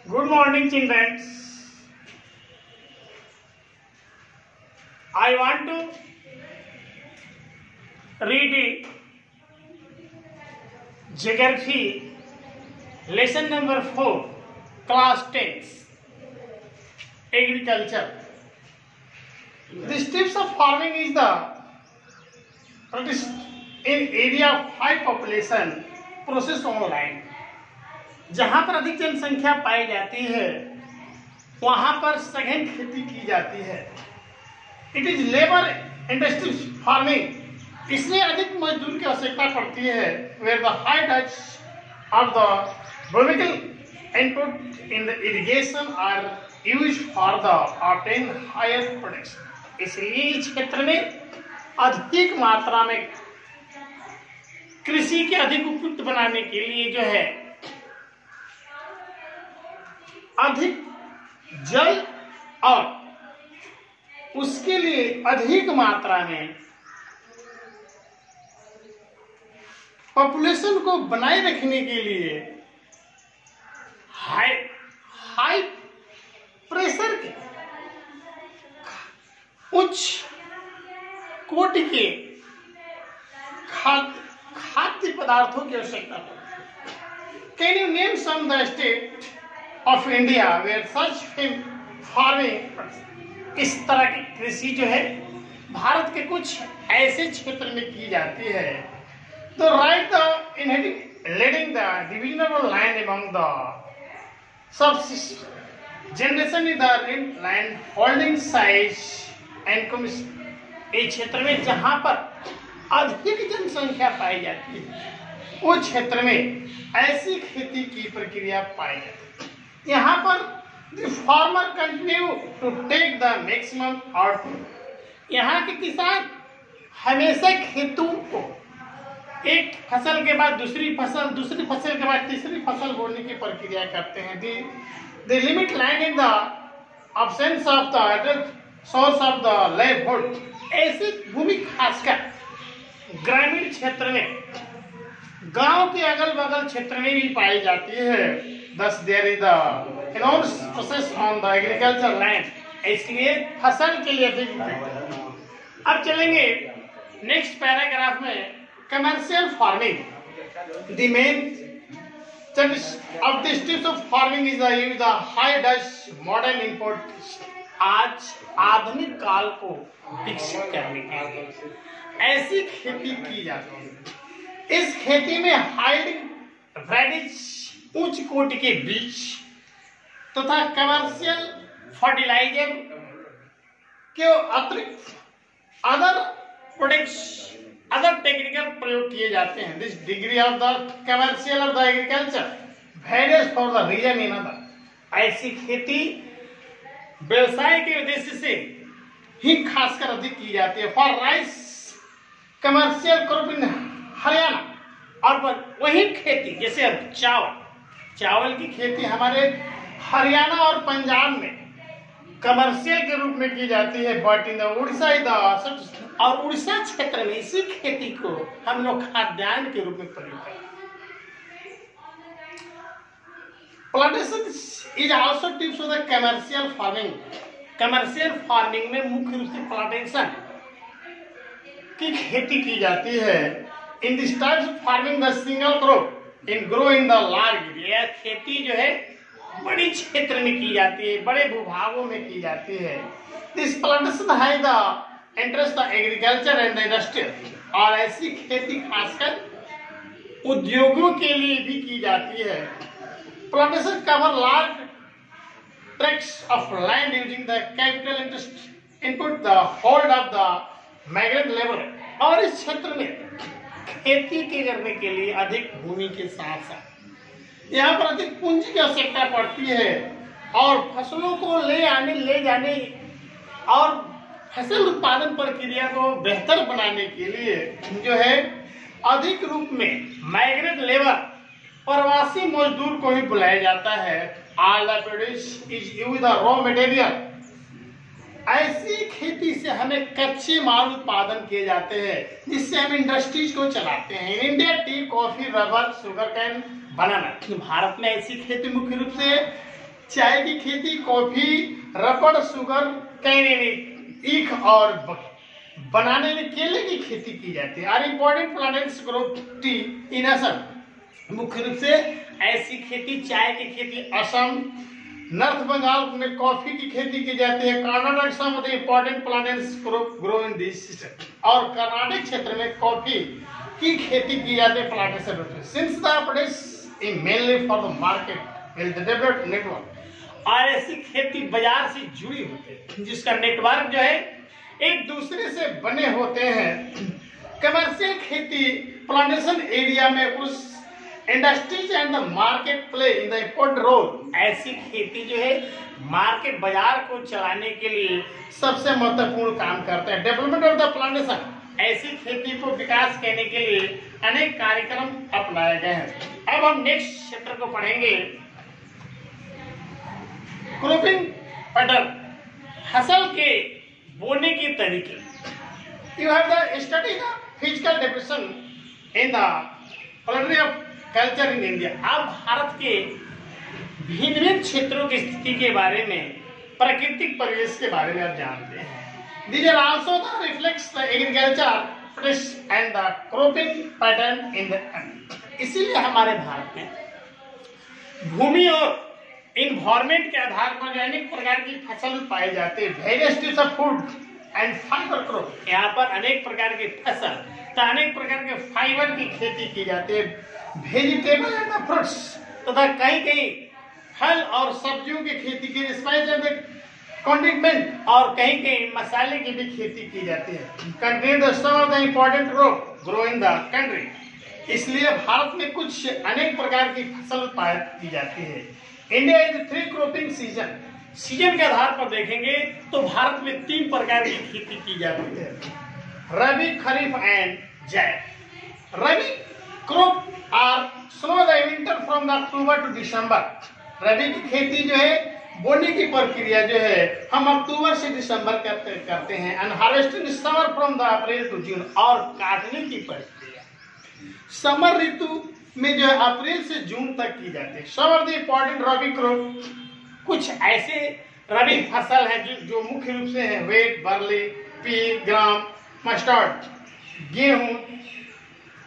Good morning, children. I want to read it. Geography, lesson number 4, class 10, agriculture. The steps of farming is in area of high population process on land. जहाँ पर अधिक जनसंख्या पाई जाती है वहाँ पर सघन खेती की जाती है. It is labour industry farming. इसमें अधिक मजदूर की आवश्यकता पड़ती है. Where the high touch of the vertical input in the irrigation are used for the obtain higher production. इसलिए इस क्षेत्र में अधिक मात्रा में कृषि के अधिक उपयुक्त बनाने के लिए जो है अधिक जल और उसके लिए अधिक मात्रा में पॉपुलेशन को बनाए रखने के लिए हाई प्रेशर के उच्च कोटि के खाद्य पदार्थों की आवश्यकता पड़ती है. Can you name some the state of India where such farming. इस तरह की कृषि जो है भारत के कुछ ऐसे क्षेत्र में की जाती है. तो right the leading the divisible land among the sub generation in the land holding size and commission. इस क्षेत्र में जहां पर अधिक जनसंख्या पाई जाती है उस क्षेत्र में ऐसी खेती की प्रक्रिया पाई जाती है. यहाँ पर the farmer continue to take the maximum output. यहाँ के किसान हमेशा खेतों को एक फसल के बाद दूसरी फसल के बाद तीसरी फसल बोने की प्रक्रिया करते हैं. They limit land in the absence of the source of the livelihood. ऐसी भूमि खासकर ग्रामीण क्षेत्र में गांव के अगल बगल क्षेत्र में भी पाई जाती है. Thus there is the enormous process on the agricultural land. इसलिए फसल के लिए अधिक. अब चलेंगे नेक्स्ट पैराग्राफ में. Commercial farming. The main of the steps of farming is the high Dutch modern input. आज आधुनिक काल को विकसित करने के लिए ऐसी खेती की जाती है. इस खेती में हाइब्रिड वैराइटीज उच्च कोटि के बीज तथा कमर्शियल फर्टिलाइजर के अतिरिक्त अदर प्रोडक्ट्स अदर टेक्निकल प्रयोग किए जाते हैं. This degree of the commercial of the agriculture various for the region in other. ऐसी खेती व्यवसाय के उद्देश्य से ही खासकर अधिक की जाती है. For rice commercial crop in Haryana. और वही खेती जैसे चावल की खेती हमारे हरियाणा और पंजाब में कमर्शियल के रूप में की जाती है. बट इन उड़ीसा और उड़ीसा क्षेत्र में इसी खेती को हम लोग खाद्यान्न के रूप में प्रयोग करते हैं. Plantation is also tips of the commercial farming. Commercial farming में मुख्य रूप से प्लांटेशन की खेती की जाती है. In this types of farming the single crop in grow in the large area. खेती जो है बड़ी क्षेत्र में की जाती है, बड़े भूभागों में की जाती है. दिस प्लांटेशन है the interest the agriculture and the industry. और ऐसी खेती खासकर उद्योगों के लिए भी की जाती है. Plantation cover large tracts of land using the capital interest input the hold of the migrant labour. और इस क्षेत्र में खेती के करने के लिए अधिक भूमि के साथ साथ यहाँ पर अधिक पूंजी की आवश्यकता पड़ती है. और फसलों को ले जाने और फसल उत्पादन प्रक्रिया को बेहतर बनाने के लिए जो है अधिक रूप में माइग्रेंट लेबर प्रवासी मजदूर को ही बुलाया जाता है. All the produce is use the raw material. ऐसी खेती से हमें कच्चे माल उत्पादन किए जाते हैं जिससे हम इंडस्ट्रीज को चलाते हैं. India tea, coffee, rubber, sugarcane, banana. Bharat में ऐसी खेती मुख्य रूप से चाय की खेती, कॉफी, रबड़, शुगर कैन, ईख और बनाने में केले की खेती की जाती है। Are important plants grow tea in Assam. मुख्य रूप से ऐसी खेती, चाय की खेती असम, नॉर्थ बंगाल में कॉफी की खेती की जाती है। Karnataka some of the important plants grow in this system. और कर्नाटक क्षेत्र में कॉफी की खेती की जाती है plantation. Since the products in mainly for the market will developed network. और ऐसी खेती बाजार से जुड़ी होती है जिसका नेटवर्क जो है एक दूसरे से बने होते हैं। कमर्शियल खेती प्लांटेशन एरिया में उस industries and the market play in the important role. ऐसी खेती जो है मार्केट बाजार को चलाने के लिए सबसे महत्वपूर्ण काम करते हैं। डेवलपमेंट ऑफ द प्लांटेशन, ऐसी खेती को विकास करने के लिए अनेक कार्यक्रम अपनाए गए हैं। अब हम नेक्स्ट चैप्टर को पढ़ेंगे, क्रॉपिंग पैटर्न, फसल के बोने के तरीके। You have the study the physical definition in the poultry of culture in India. अब भारत के भिन्न भिन्न क्षेत्रों की स्थिति के बारे में, प्राकृतिक परिवेश के बारे में आप जानते हैं। These are also the reflects the agriculture practice and the cropping pattern in the country। इसीलिए हमारे भारत में भूमि और इन्वायरमेंट के आधार पर अनेक प्रकार की फसल पाई जाती है। Various of food and fibre crop, यहाँ पर अनेक प्रकार की फसल तथा अनेक प्रकार के फाइबर की खेती की जाती है। वेजिटेबल एंड द फ्रूट्स, तथा कहीं कहीं फल और सब्जियों की खेती की, स्पाइस एंड कॉन्डिमेंट, और कहीं कहीं मसाले की भी खेती की जाती है। Country the some of the important crop grow in the country. इसलिए भारत में कुछ अनेक प्रकार की फसल उत्पादित की जाती है। India is 3 cropping season. Season के आधार पर देखेंगे तो भारत में 3 प्रकार की खेती की जाती है, rabi, kharif and zaid. Rabi crop are slow the winter from the October to December. Rabi की खेती जो है, बोने की प्रक्रिया जो है, हम अक्टूबर से दिसंबर करते हैं। And harvesting summer from the April to June. और काटने की प्रक्रिया समर ऋतु में जो है अप्रैल से जून तक की जाती है। Some of the important rabi crop, कुछ ऐसे रबी फसल है जो मुख्य रूप से है वेट, बर्ली, पी, ग्राम, मस्टर्ड, गेहूं,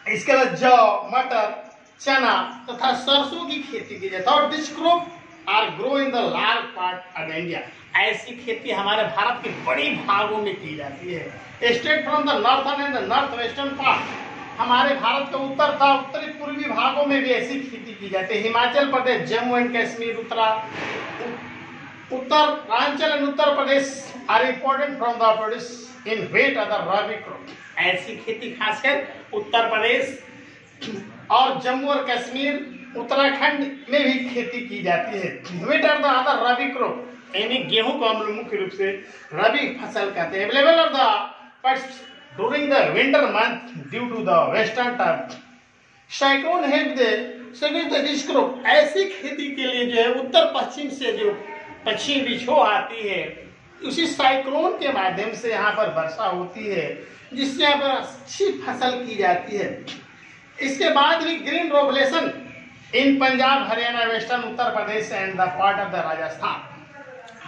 इसके बाद जौ, मटर, चना तथा सरसों की खेती की जाती है। और this crop are grow in the large part of India. ऐसी खेती हमारे भारत के बड़ी भागों में की जाती है। State from the northern and the north western part, हमारे भारत के उत्तर तथा उत्तरी पूर्वी भागों में भी ऐसी खेती की जाती है। Himachal Pradesh, Jammu and Kashmir, Uttaranchal and Uttar Pradesh are important from the produce in wet of the rabi crop. ऐसी खेती खासकर उत्तर प्रदेश और जम्मू और कश्मीर, उत्तराखंड में भी खेती की जाती है। Wait of the other rabi crop, यानी गेहूं को हम लोग मुख्य रूप से रबी फसल कहते हैं। Available of the during the winter month due to the western term cyclone help the service the this crop। ऐसी खेती के लिए जो है उत्तर पश्चिम से जो पश्चिमी विक्षोभ आती है, उसी साइक्लोन के माध्यम से यहाँ पर वर्षा होती है, जिससे यहाँ पर अच्छी फसल की जाती है। इसके बाद भी green revolution in Punjab, Haryana, western Uttar Pradesh and the part of the Rajasthan.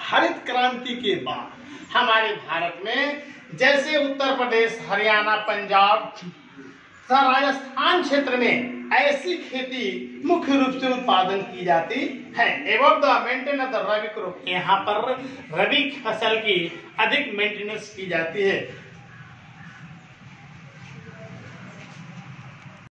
हरित क्रांति के बाद हमारे भारत में जैसे उत्तर प्रदेश, हरियाणा, पंजाब तथा राजस्थान क्षेत्र में ऐसी खेती मुख्य रूप से उत्पादन की जाती है। एवं the maintain of the rabi crop, यहाँ पर रबी फसल की अधिक मेंटेनेंस की जाती है।